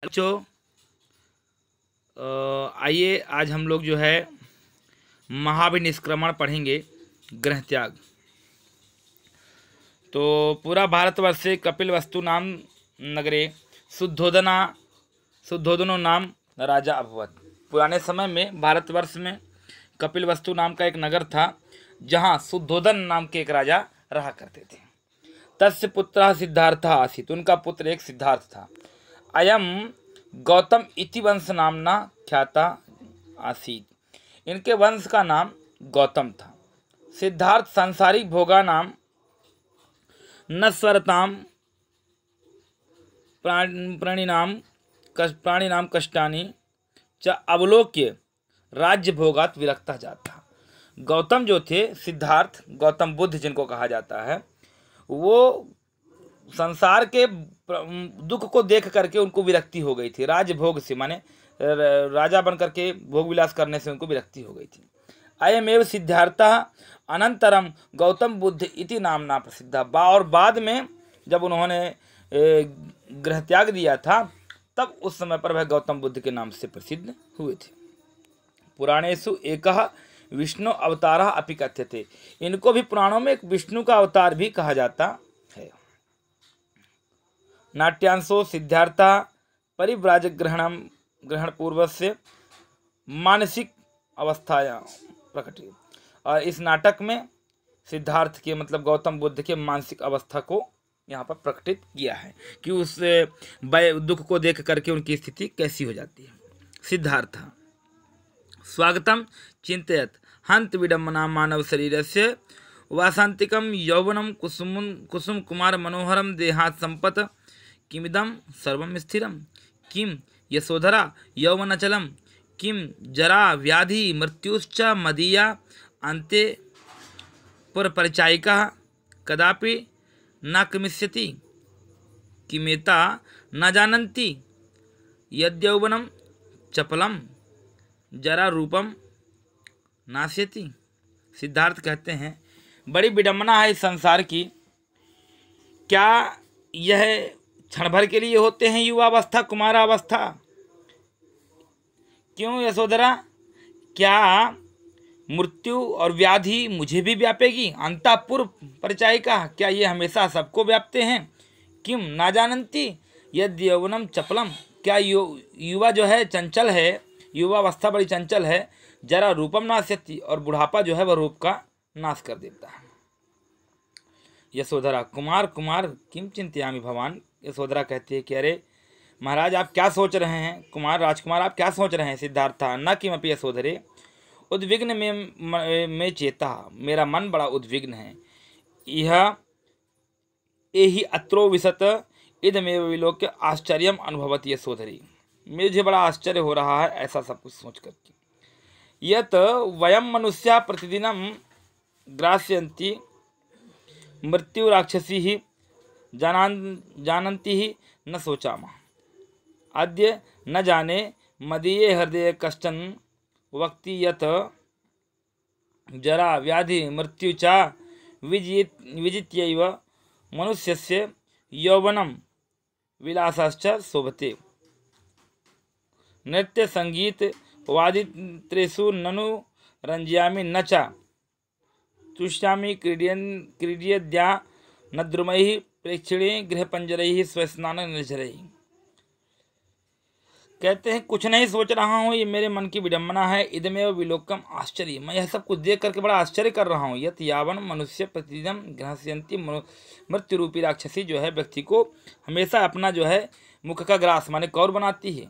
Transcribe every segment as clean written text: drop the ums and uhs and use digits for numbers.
बच्चों, आइए आज हम लोग जो है महाभिनिष्क्रमण पढ़ेंगे, ग्रह त्याग। तो पूरा भारतवर्ष से कपिलवस्तु नाम नगरे शुद्धोदनो नाम राजा अभवत। पुराने समय में भारतवर्ष में कपिलवस्तु नाम का एक नगर था, जहाँ शुद्धोदन नाम के एक राजा रहा करते थे। तस्य पुत्रः सिद्धार्थः आसीत्। उनका पुत्र एक सिद्धार्थ था। अयम गौतम इति वंश नामना ख्याता आसीत्। इनके वंश का नाम गौतम था। सिद्धार्थ सांसारिक भोगा नाम नस्वरताम प्राणिनाम कष्टानि च अवलोक्य राज्य भोगात विरक्तः जाता। गौतम जो थे, सिद्धार्थ गौतम बुद्ध जिनको कहा जाता है, वो संसार के दुख को देख करके उनको विरक्ति हो गई थी। राजभोग से, माने राजा बन करके भोग विलास करने से उनको विरक्ति हो गई थी। अयमेव सिद्धार्थः अनंतरम गौतम बुद्ध इति नामना प्रसिद्ध। और बाद में जब उन्होंने गृह त्याग दिया था, तब उस समय पर वह गौतम बुद्ध के नाम से प्रसिद्ध हुए थे। पुराणेषु एकः विष्णु अवतारः अपि कथ्यते। इनको भी पुराणों में एक विष्णु का अवतार भी कहा जाता है। नाट्यांशो सिद्धार्थः परिव्राज ग्रहण पूर्व से मानसिक अवस्थाया प्रकट। और इस नाटक में सिद्धार्थ के मतलब गौतम बुद्ध के मानसिक अवस्था को यहाँ पर प्रकटित किया है कि उस दुख को देख करके उनकी स्थिति कैसी हो जाती है। सिद्धार्थ स्वागतम चिंतयत हंत विडम्बना मानव शरीरस्य वासांतिकम यौवनम कुसुम कुमार मनोहरम देहात् संपत किमिदम सर्वम स्थिरम किम यशोधरा यौवनचलम किम जरा व्याधि मृत्युश्च मदीया अन्ते पुरपरिचायिका कदापि न गमिष्यति किमेता न जानन्ति यद्यौवनम चपलम जरा रूपम नाश्यति। सिद्धार्थ कहते हैं, बड़ी विडम्बना है इस संसार की। क्या यह क्षण भर के लिए होते हैं युवावस्था, कुमारावस्था? क्यों यशोधरा, क्या मृत्यु और व्याधि मुझे भी व्यापेगी? अंतःपुर परिचायिका, क्या ये हमेशा सबको व्यापते हैं? किम ना जानन्ति यद यौवनम चपलम, क्या युवा जो है चंचल है, युवावस्था बड़ी चंचल है। जरा रूपम नाश्यति, और बुढ़ापा जो है वह रूप का नाश कर देता है। यशोधरा कुमार किम चिंतयामि भवान। यशोधरा कहती है कि अरे महाराज, आप क्या सोच रहे हैं? कुमार, राजकुमार, आप क्या सोच रहे हैं? सिद्धार्था न किमपि यशोधरे उद्विग्न में चेता, मेरा मन बड़ा उद्विग्न है। यह एहि अत्रो विशत इदमेव विलोक्य आश्चर्यम अनुभवति यशोधरी। मुझे बड़ा आश्चर्य हो रहा है ऐसा सब कुछ सोच करके। यत वयम मनुष्या प्रतिदिनम ग्रास्यन्ति मृत्यु राक्षसी ही जानन्ति ही न सोचामः। अद्य न जाने मदीये हृदय कश्चन वक्ति यत जरा व्याधि मृत्यु च विजित्यैव मनुष्यस्य यौवनम विलासश्च शोभते। नृत्य संगीत वादित्रेषु ननु रंजयामि न च तुष्यामि क्रीड्यद्या नद्रुमैः प्रेक्षणीय गृहपंजरैः स्वस्नान निर्झरैः। कहते हैं, कुछ नहीं सोच रहा हूँ, ये मेरे मन की विडम्बना है। इदमेव विलोकम आश्चर्य, मैं यह सब कुछ देख करके बड़ा आश्चर्य कर रहा हूँ। यत यावन मनुष्य प्रतिदिन ग्रहस्यन्ति मृत्यु रूपी राक्षसी जो है व्यक्ति को हमेशा अपना जो है मुख का ग्रास माने कौर बनाती है।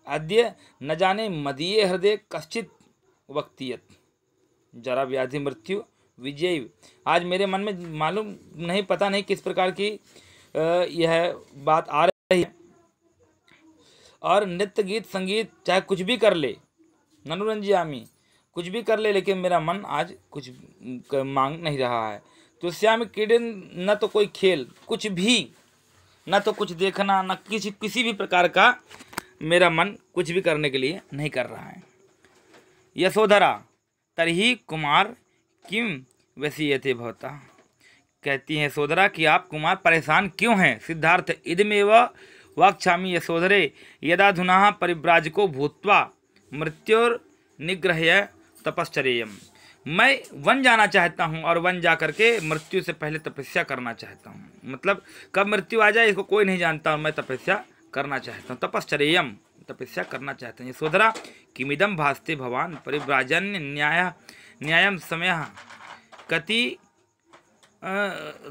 अद्य न जाने मदीये हृदय कश्चित वक्तियत जरा व्याधि मृत्यु विजय। आज मेरे मन में मालूम नहीं, पता नहीं किस प्रकार की यह बात आ रही है। और नृत्य गीत संगीत चाहे कुछ भी कर ले, ननुरंजयामी कुछ भी कर ले, लेकिन मेरा मन आज कुछ मांग नहीं रहा है। तो श्याम क्रीडन, न तो कोई खेल, कुछ भी, न तो कुछ देखना, न किसी भी प्रकार का मेरा मन कुछ भी करने के लिए नहीं कर रहा है। यशोधरा तर्हि कुमार किम वसीयते भवता। कहती हैं यशोधरा कि आप कुमार परेशान क्यों हैं? सिद्धार्थ इदमेव वाक्छामि यशोधरे यदाधुना परिव्राजको भूत्वा मृत्युर्निग्रह्य तपश्चर्यम्। मैं वन जाना चाहता हूँ और वन जा करके मृत्यु से पहले तपस्या करना चाहता हूँ। मतलब कब मृत्यु आ जाए इसको कोई नहीं जानता और मैं तपस्या करना चाहता हूँ। तपश्चर्यम्, तपस्या करना चाहते हैं। यशोधरा किमिदं भास्ते भवान परिव्राजन्य न्यायं समयः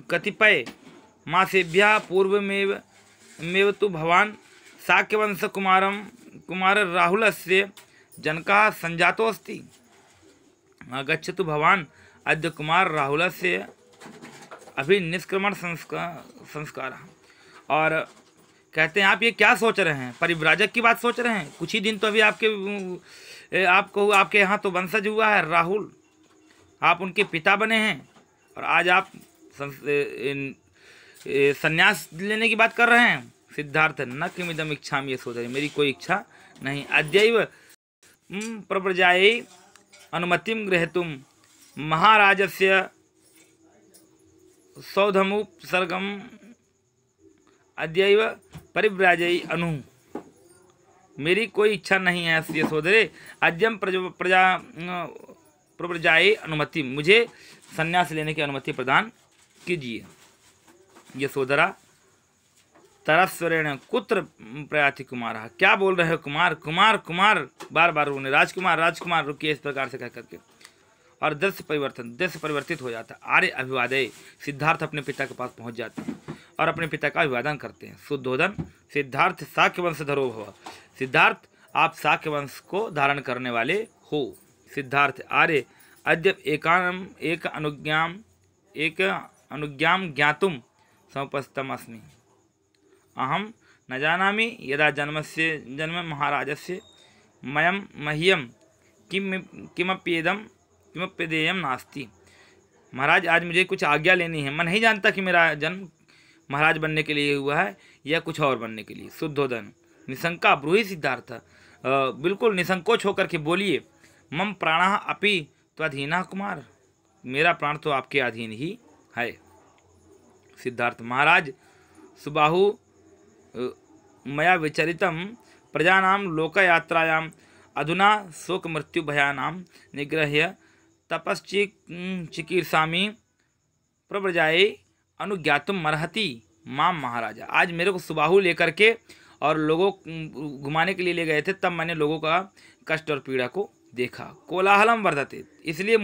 कतिपय मासेभ्यः पूर्वमेव तु भवान शाक्यवंश कुमार राहुलस्य जनकः संजातोऽस्ति। गच्छतु भवान अद्य कुमार राहुलस्य अभिनिष्क्रमण संस्कार। और कहते हैं आप ये क्या सोच रहे हैं, परिव्राजक की बात सोच रहे हैं। कुछ ही दिन तो अभी आपके यहाँ तो वंशज हुआ है राहुल, आप उनके पिता बने हैं और आज आप संन्यास लेने की बात कर रहे हैं। सिद्धार्थ न किमिदम इच्छामि यशोधरे, मेरी कोई इच्छा नहीं। अद्यैव प्रव्रजायै अनुमतिं ग्रहीतुं महाराजस्य सौधमुपसर्गम् अद्यैव परिव्राजै अनु, मेरी कोई इच्छा नहीं है यशोधरे। अद्यम प्रव्रजायै अनुमति, मुझे संन्यास लेने की अनुमति प्रदान कीजिए। यशोधरा तरस्वरेण कुत्र प्रयाति कुमार, क्या बोल रहे हो कुमार कुमार कुमार, बार बार उन्हें राजकुमार राजकुमार रुकिए इस प्रकार से कह करके। और दृश्य परिवर्तित हो जाता। आर्य अभिवादय, सिद्धार्थ अपने पिता के पास पहुंच जाते हैं और अपने पिता का अभिवादन करते हैं। शुद्धोदन सिद्धार्थ शाक्य वंश धरो भव, सिद्धार्थ आप शाक्य वंश को धारण करने वाले हो। सिद्धार्थ आर्य अद्य एक अनुज्ञां ज्ञातुं समुपस्थितम् अस्मि। अहम न जानामि यदा जन्म महाराजस्य मह्यं किमप्यदेयं नास्ति। महाराज आज मुझे कुछ आज्ञा लेनी है, मैं नहीं जानता कि मेरा जन्म महाराज बनने के लिए हुआ है या कुछ और बनने के लिए। शुद्धोदन निशंका ब्रूहि सिद्धार्थ, बिल्कुल निसंकोच होकर के बोलिए। मम प्राणः अपि त्वधीनः कुमार, मेरा प्राण तो आपके अधीन ही है। सिद्धार्थ महाराज सुबाहु मया विचरितं प्रजानां लोकयात्रायाम् अधुना शोक मृत्यु भयानां निग्रह्य तपश्चिकीर्षामि प्रव्रजायै अनुज्ञातुम अर्हति माम महाराजा। आज मेरे को सुबाहु लेकर के और लोगों घुमाने के लिए ले गए थे, तब मैंने लोगों का कष्ट और पीड़ा को देखा। कोलाहलम वर्धते, इसलिए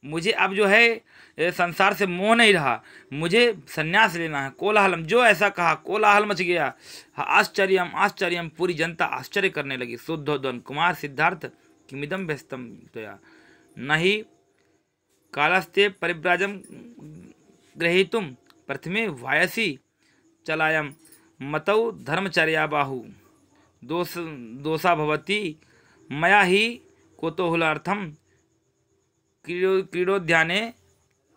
मुझे अब जो है संसार से मोह नहीं रहा, मुझे संन्यास लेना है। कोलाहलम, जो ऐसा कहा कोलाहल मच गया। आश्चर्यम आश्चर्यम, पूरी जनता आश्चर्य करने लगी। शुद्धोदन कुमार सिद्धार्थ किमिदम व्यस्तम त्वया नहि कालस्ते परिव्राजम ग्रहीतुम प्रथमे वायसी चलायम मतौ धर्मचर्या बाहु दोषा भवति मया ही कोतूहलार्थम क्रीडोद्याने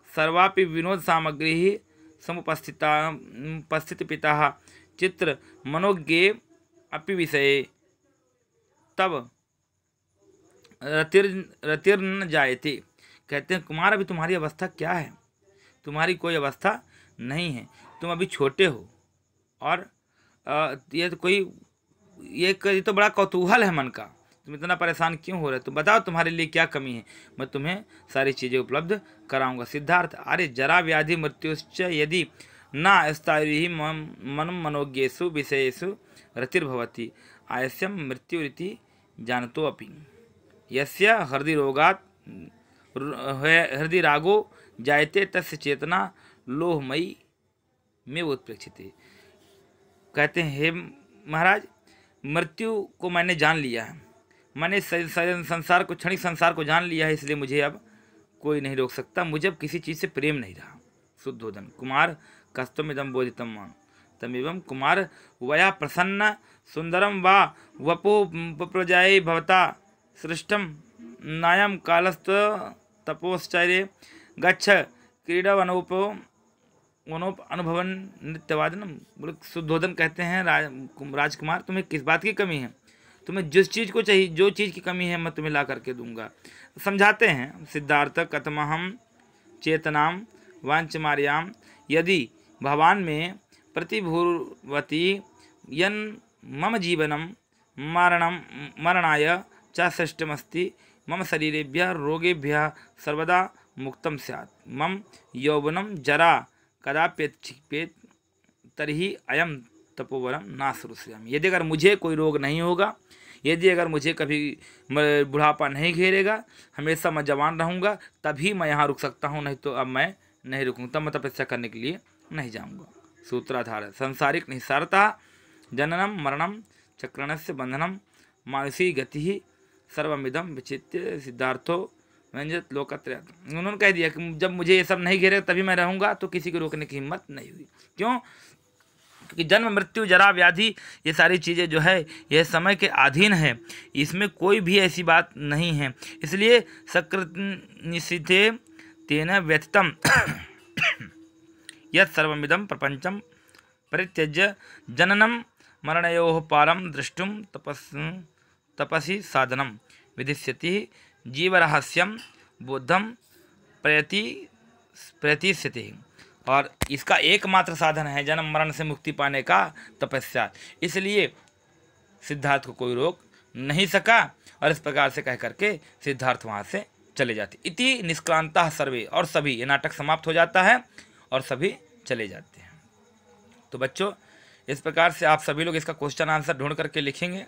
सर्वापि विनोद सामग्री समुपस्थित पिता चित्र मनोज्ञे अपि विषये तब रतिर्न जायते। कहते हैं कुमार अभी तुम्हारी अवस्था क्या है, तुम्हारी कोई अवस्था नहीं है, तुम अभी छोटे हो और ये तो बड़ा कौतूहल है मन का, तुम इतना परेशान क्यों हो रहे, तुम बताओ तुम्हारे लिए क्या कमी है, मैं तुम्हें सारी चीज़ें उपलब्ध कराऊंगा। सिद्धार्थ अरे जरा व्याधि मृत्युश्च यदि न स्थायी मन मनोज्ञेषु विषयेषु रतिर्भवति आयस्यम मृत्युरिति जानतो अपि यस्य हृदि रागो जायते तस्य चेतना लोहमयी में उत्प्रेक्षिते। कहते हैं हे महाराज, मृत्यु को मैंने जान लिया है, मैंने संसार को क्षणिक संसार को जान लिया है, इसलिए मुझे अब कोई नहीं रोक सकता, मुझे अब किसी चीज़ से प्रेम नहीं रहा। शुद्धोदन कुमार कस्तमिदं बोधितं तमेवं कुमार वया प्रसन्न सुंदरम वा वपो प्रजाये भवता सृष्टम नायम कालस्त तपोश्चर्य गच्छ क्रीडवनोप अनुभवन नित्यवादनम। शुद्धोदन कहते हैं राजकुमार तुम्हें किस बात की कमी है, तुम्हें जिस चीज़ को चाहिए, जो चीज़ की कमी है मैं तुम्हें ला करके दूंगा। समझाते हैं सिद्धार्थ कथमहम चेतनाम वांचमार्याम, यदि भगवान में प्रतिभूवती यन् मम जीवनं मरणाय च सृष्टमस्ति मम शरीरेभ्यः रोगेभ्यः सर्वदा मुक्तं स्यात् मम यौवनं जरा कदाप्यच्छिपेत् तर्हि अयं तपोवनं नाश्रुष्यामि। यदि अगर मुझे कोई रोग नहीं होगा, यदि अगर मुझे कभी बुढ़ापा नहीं घेरेगा, हमेशा मैं जवान रहूँगा, तभी मैं यहाँ रुक सकता हूँ, नहीं तो अब मैं नहीं रुकूँगा, तब मैं तपस्या करने के लिए नहीं जाऊँगा। सूत्राधार है संसारिक निस्सारता जननम मरणम चक्रणस्य बंधनम मानसी गति सर्वमिदम विचित्य सिद्धार्थो व्यंजत लोकत्रय। उन्होंने कह दिया कि जब मुझे ये सब नहीं घेरेगा तभी मैं रहूँगा, तो किसी को रोकने की हिम्मत नहीं हुई। क्यों? क्योंकि जन्म मृत्यु जरा व्याधि ये सारी चीज़ें जो है यह समय के अधीन है, इसमें कोई भी ऐसी बात नहीं है। इसलिए सकृत निषिद्धे तेन व्यथितम यत् सर्वमिदं प्रपंचम परित्यज्य जननम मरणयोः पारम दृष्टुम तपसि साधनम विधिष्यति जीवरहस्यम बोधम प्रयतिष्यति। और इसका एकमात्र साधन है जन्म मरण से मुक्ति पाने का तपस्या। इसलिए सिद्धार्थ को कोई रोक नहीं सका और इस प्रकार से कह करके सिद्धार्थ वहाँ से चले जाते। इति निष्क्रांता सर्वे, और सभी, ये नाटक समाप्त हो जाता है और सभी चले जाते हैं। तो बच्चों इस प्रकार से आप सभी लोग इसका क्वेश्चन आंसर ढूंढ करके लिखेंगे,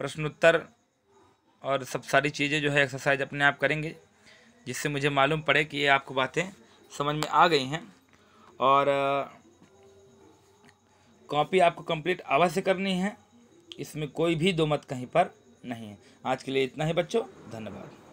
प्रश्नोत्तर और सब सारी चीज़ें जो है एक्सरसाइज अपने आप करेंगे, जिससे मुझे मालूम पड़े कि ये आपको बातें समझ में आ गई हैं। और कॉपी आपको कंप्लीट अवश्य करनी है, इसमें कोई भी दो मत कहीं पर नहीं है। आज के लिए इतना ही बच्चों, धन्यवाद।